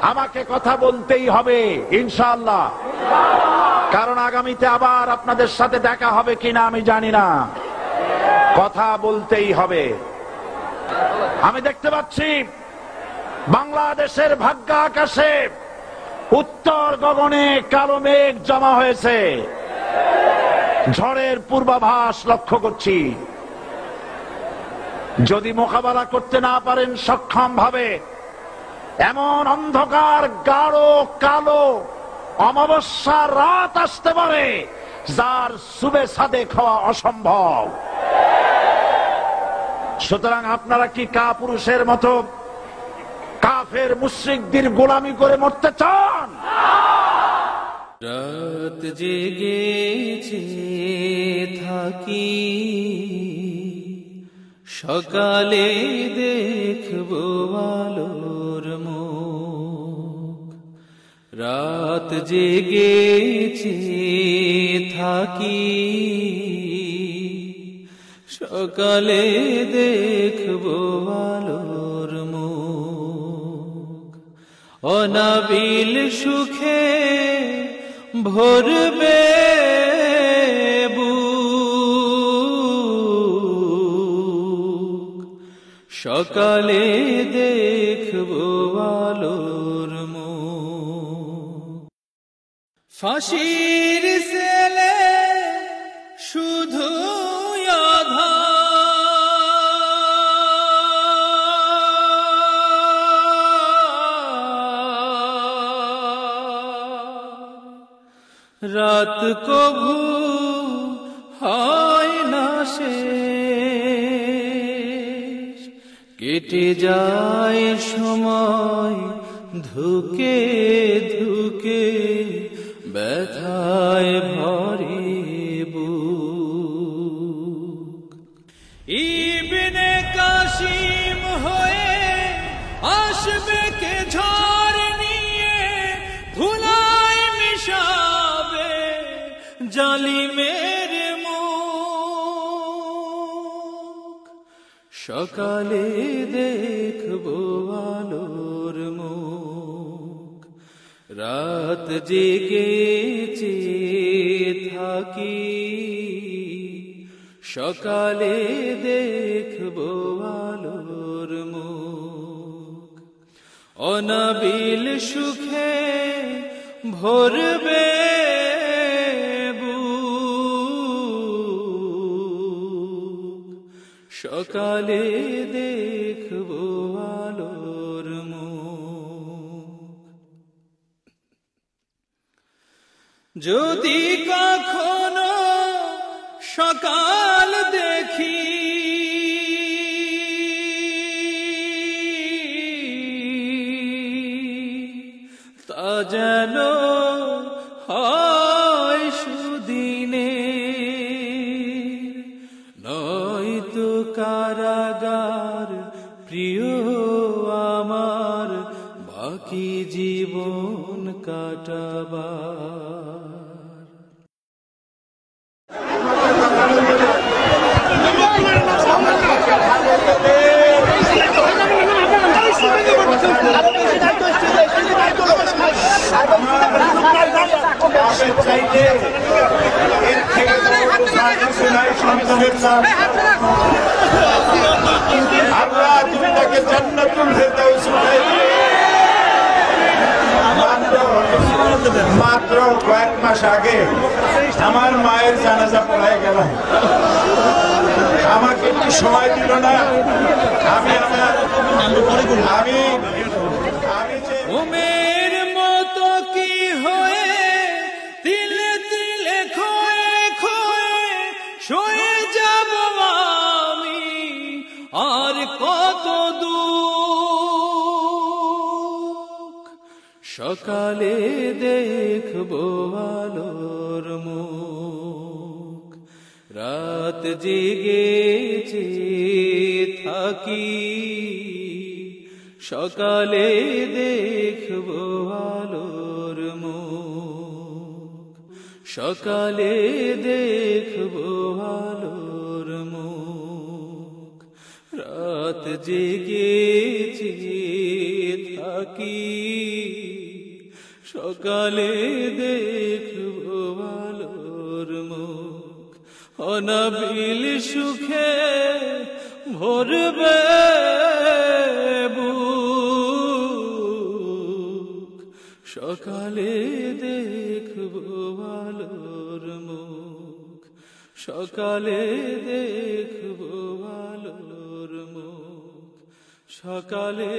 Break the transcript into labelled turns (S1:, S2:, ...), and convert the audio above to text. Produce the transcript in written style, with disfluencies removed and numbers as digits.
S1: আমাকে কথা বলতেই হবে ইনশাআল্লাহ, কারণ আগামীতে আবার আপনাদের সাথে দেখা হবে কিনা আমি জানি না, কথা বলতেই হবে। আমি দেখতে পাচ্ছি বাংলাদেশের ভাগ্য আকাশে উত্তর গগনে কালো মেঘ জমা হয়েছে, ঝড়ের পূর্বাভাস লক্ষ্য করছি। যদি মোকাবেলা করতে না পারেন সক্ষম ভাবে, এমন অন্ধকার গাঢ় কালো অমাবস্যার রাত আসতে পারে যার সুবে সাদেক হওয়া অসম্ভব। সুতরাং আপনারা কি কাপুরুষের মতো কাফের মুশরিকদের গোলামি করে মরতে চান?
S2: রাত জেগেছে থাকি, সকালে দেখবো আলোর মুখ। রাত জেগেছে থাকি, সকালে দেখবো আলোর মুখ। অনাবিল সুখে ভরবে বুক, সকালে দেখবো আলোর মুখ। ফাঁসির সেলে শুধু রাত কভু হয় না শেষ, কেটে যায় সময় ধুকে ধুকে, ব্যথায় ভরে বুক। ইবনে কাসিম হয়ে আসবে কে ঝড় নিয়ে, ধুলায় মিশাবে জালিমের মুখ। সকালে দেখবো আলোর মুখ। রাত জেগেছে থাকি, সকালে দেখবো আলোর মুখ। অনাবিল সুখে ভরবে বুক, সকালে দেখবো আলোর মুখ। যদি কখনো সকাল দেখি, তা যেন হয় সুদিনে, নয়তো কারাগার প্রিয় আমার, বাকি জীবন কাটাবার।
S1: আল্লাহ তুমি তাকে জান্নাতুল ফেরদাউস মাত্র কয়েক মাস আগে আমার মায়ের জানাজা পড়ায় গেল, আমাকে একটু সময় দিল না। আমি
S2: ঘুমের মতো কি হয়ে তিলে তিলে খোয়ে খোয়ে শুয়ে যাব আমি, আর কত দুঃখ। সকালে দেখবো আলোর মুখ। রাত জেগেছে থাকি, সকালে দেখবো আলোর মুখ। সকালে দেখবো আলোর মুখ। রাত জেগেছে থাকি সকালে দেখবো আলোর মুখ অনাবিল সুখে ভরবে বুক সকালে দেখবো আলোর মুখ সকালে দেখবো আলোর মুখ সকালে